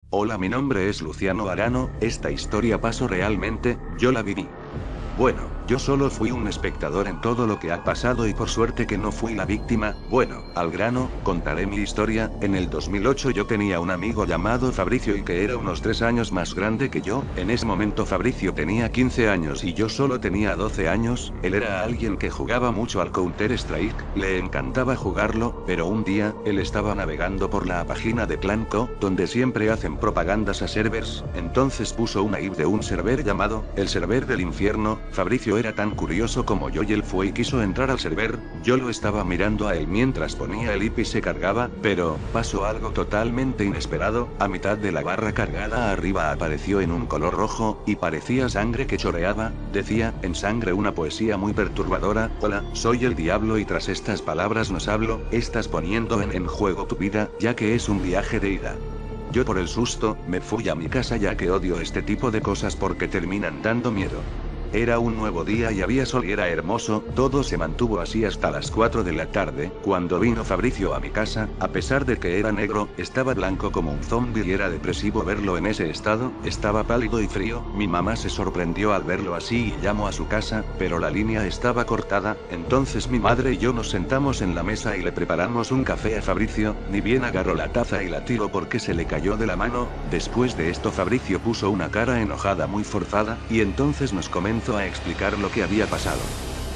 Hola, mi nombre es Luciano Arano, esta historia pasó realmente, yo la viví. Bueno, yo solo fui un espectador en todo lo que ha pasado y por suerte que no fui la víctima. Bueno, al grano, contaré mi historia. En el 2008 yo tenía un amigo llamado Fabricio y que era unos 3 años más grande que yo. En ese momento Fabricio tenía 15 años y yo solo tenía 12 años. Él era alguien que jugaba mucho al Counter-Strike, le encantaba jugarlo, pero un día, él estaba navegando por la página de Clanco, donde siempre hacen propagandas a servers, entonces puso una IP de un server llamado, el server del infierno. Fabricio era tan curioso como yo y él fue y quiso entrar al server. Yo lo estaba mirando a él mientras ponía el IP y se cargaba, pero pasó algo totalmente inesperado. A mitad de la barra cargada arriba apareció en un color rojo, y parecía sangre que choreaba. Decía, en sangre, una poesía muy perturbadora: hola, soy el diablo y tras estas palabras nos hablo, estás poniendo en juego tu vida, ya que es un viaje de ida. Yo por el susto, me fui a mi casa ya que odio este tipo de cosas porque terminan dando miedo. Era un nuevo día y había sol y era hermoso, todo se mantuvo así hasta las 4 de la tarde, cuando vino Fabricio a mi casa. A pesar de que era negro, estaba blanco como un zombie y era depresivo verlo en ese estado, estaba pálido y frío. Mi mamá se sorprendió al verlo así y llamó a su casa, pero la línea estaba cortada. Entonces mi madre y yo nos sentamos en la mesa y le preparamos un café a Fabricio. Ni bien agarró la taza y la tiró porque se le cayó de la mano. Después de esto Fabricio puso una cara enojada muy forzada, y entonces nos comenzó a explicar lo que había pasado.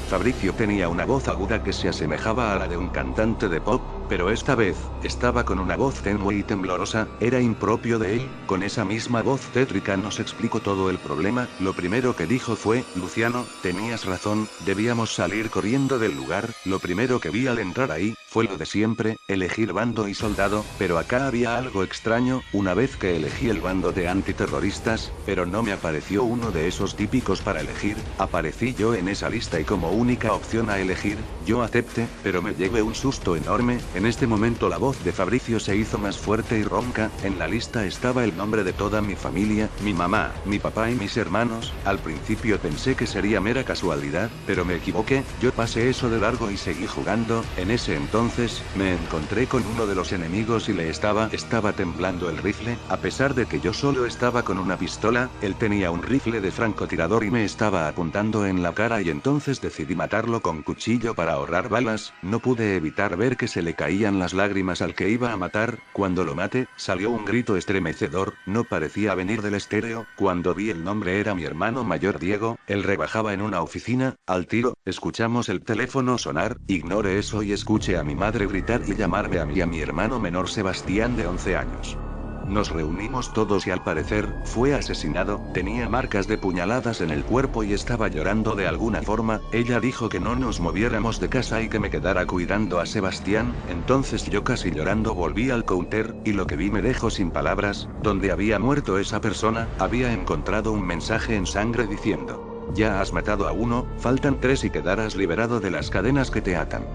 Fabricio tenía una voz aguda que se asemejaba a la de un cantante de pop, pero esta vez, estaba con una voz tenue y temblorosa, era impropio de él. Con esa misma voz tétrica nos explicó todo el problema. Lo primero que dijo fue: Luciano, tenías razón, debíamos salir corriendo del lugar. Lo primero que vi al entrar ahí, fue lo de siempre, elegir bando y soldado, pero acá había algo extraño. Una vez que elegí el bando de antiterroristas, pero no me apareció uno de esos típicos para elegir, aparecí yo en esa lista y como única opción a elegir, yo acepté, pero me llevé un susto enorme. En este momento la voz de Fabricio se hizo más fuerte y ronca. En la lista estaba el nombre de toda mi familia, mi mamá, mi papá y mis hermanos. Al principio pensé que sería mera casualidad, pero me equivoqué. Yo pasé eso de largo y seguí jugando. En ese entonces, me encontré con uno de los enemigos y le estaba temblando el rifle. A pesar de que yo solo estaba con una pistola, él tenía un rifle de francotirador y me estaba apuntando en la cara, y entonces decidí matarlo con cuchillo para ahorrar balas. No pude evitar ver que se le caían las lágrimas al que iba a matar. Cuando lo maté, salió un grito estremecedor, no parecía venir del estéreo. Cuando vi el nombre era mi hermano mayor Diego, él trabajaba en una oficina. Al tiro, escuchamos el teléfono sonar, ignore eso y escuche a mi madre gritar y llamarme a mí y a mi hermano menor Sebastián de 11 años. Nos reunimos todos y al parecer, fue asesinado, tenía marcas de puñaladas en el cuerpo y estaba llorando de alguna forma. Ella dijo que no nos moviéramos de casa y que me quedara cuidando a Sebastián. Entonces yo casi llorando volví al counter, y lo que vi me dejó sin palabras. Donde había muerto esa persona, había encontrado un mensaje en sangre diciendo: ya has matado a uno, faltan 3 y quedarás liberado de las cadenas que te atan.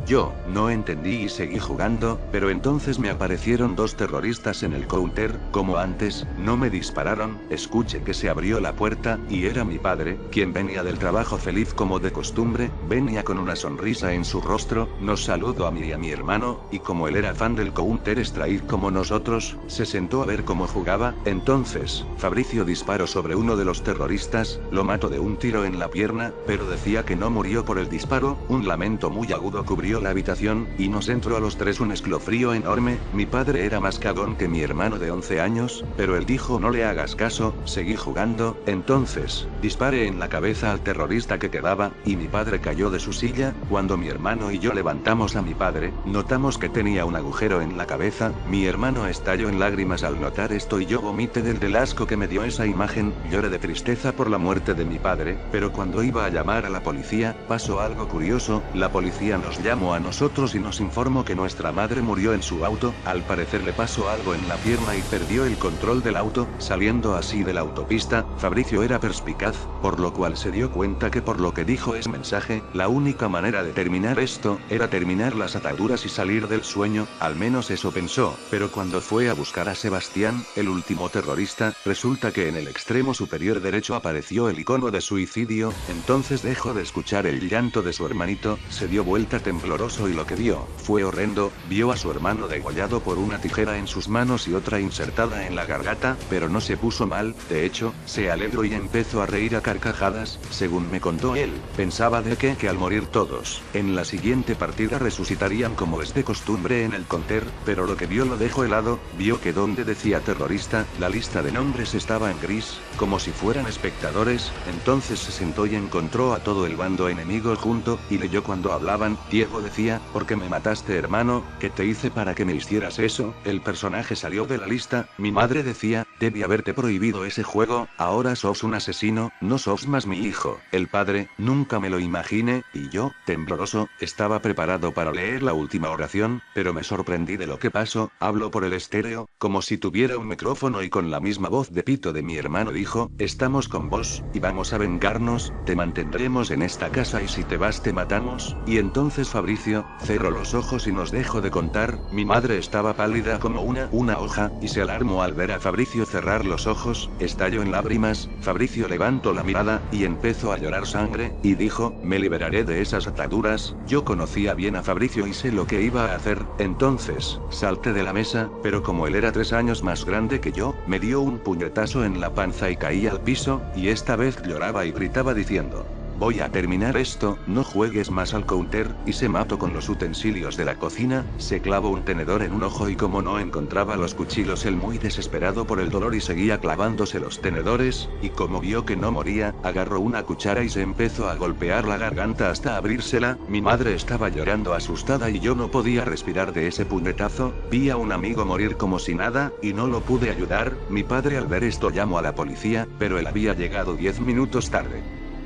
Yo, no entendí y seguí jugando, pero entonces me aparecieron 2 terroristas en el counter. Como antes, no me dispararon. Escuché que se abrió la puerta, y era mi padre, quien venía del trabajo feliz como de costumbre, venía con una sonrisa en su rostro. Nos saludó a mí y a mi hermano, y como él era fan del Counter-Strike como nosotros, se sentó a ver cómo jugaba. Entonces, Fabricio disparó sobre uno de los terroristas, lo mató de un tiro en la pierna, pero decía que no murió por el disparo. Un lamento muy agudo cubrió la habitación, y nos entró a los 3 un escalofrío enorme. Mi padre era más cagón que mi hermano de 11 años, pero él dijo: no le hagas caso, seguí jugando. Entonces, disparé en la cabeza al terrorista que quedaba, y mi padre cayó de su silla. Cuando mi hermano y yo levantamos a mi padre, notamos que tenía un agujero en la cabeza. Mi hermano estalló en lágrimas al notar esto y yo vomité del asco que me dio esa imagen. Lloré de tristeza por la muerte de mi padre, pero cuando iba a llamar a la policía, pasó algo curioso. La policía nos llamó a nosotros y nos informó que nuestra madre murió en su auto. Al parecer le pasó algo en la pierna y perdió el control del auto, saliendo así de la autopista. Fabricio era perspicaz, por lo cual se dio cuenta que por lo que dijo ese mensaje, la única manera de terminar esto, era terminar las ataduras y salir del sueño. Al menos eso pensó, pero cuando fue a buscar a Sebastián, el último terrorista, resulta que en el extremo superior derecho apareció el icono de suicidio. Entonces dejó de escuchar el llanto de su hermanito, se dio vuelta tembloroso tembloroso y lo que vio fue horrendo. Vio a su hermano degollado por una tijera en sus manos y otra insertada en la garganta, pero no se puso mal, de hecho, se alegró y empezó a reír a carcajadas. Según me contó él, pensaba de que al morir todos, en la siguiente partida resucitarían como es de costumbre en el counter, pero lo que vio lo dejó helado. Vio que donde decía terrorista, la lista de nombres estaba en gris, como si fueran espectadores. Entonces se sentó y encontró a todo el bando enemigo junto, y leyó cuando hablaban. Diego decía: ¿por qué me mataste, hermano? ¿Qué te hice para que me hicieras eso? El personaje salió de la lista. Mi madre decía: debí haberte prohibido ese juego, ahora sos un asesino, no sos más mi hijo. El padre: nunca me lo imaginé, y yo, tembloroso, estaba preparado para leer la última oración, pero me sorprendí de lo que pasó. Hablo por el estéreo, como si tuviera un micrófono, y con la misma voz de pito de mi hermano dijo: estamos con vos, y vamos a vengarnos, te mantendremos en esta casa y si te vas te matamos. Y entonces Fabricio cerró los ojos y nos dejó de contar. Mi madre estaba pálida como una hoja, y se alarmó al ver a Fabricio cerrar los ojos, estalló en lágrimas. Fabricio levantó la mirada, y empezó a llorar sangre, y dijo: me liberaré de esas ataduras. Yo conocía bien a Fabricio y sé lo que iba a hacer. Entonces, salté de la mesa, pero como él era 3 años más grande que yo, me dio un puñetazo en la panza y caí al piso, y esta vez lloraba y gritaba diciendo: voy a terminar esto, no juegues más al counter, y se mató con los utensilios de la cocina. Se clavó un tenedor en un ojo y como no encontraba los cuchillos, él muy desesperado por el dolor y seguía clavándose los tenedores, y como vio que no moría, agarró una cuchara y se empezó a golpear la garganta hasta abrírsela. Mi madre estaba llorando asustada y yo no podía respirar de ese puñetazo. Vi a un amigo morir como si nada, y no lo pude ayudar. Mi padre al ver esto llamó a la policía, pero él había llegado 10 minutos tarde.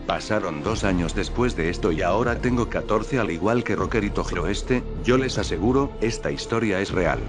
Pasaron 2 años después de esto y ahora tengo 14 al igual que Rockerito Oeste. Yo les aseguro, esta historia es real.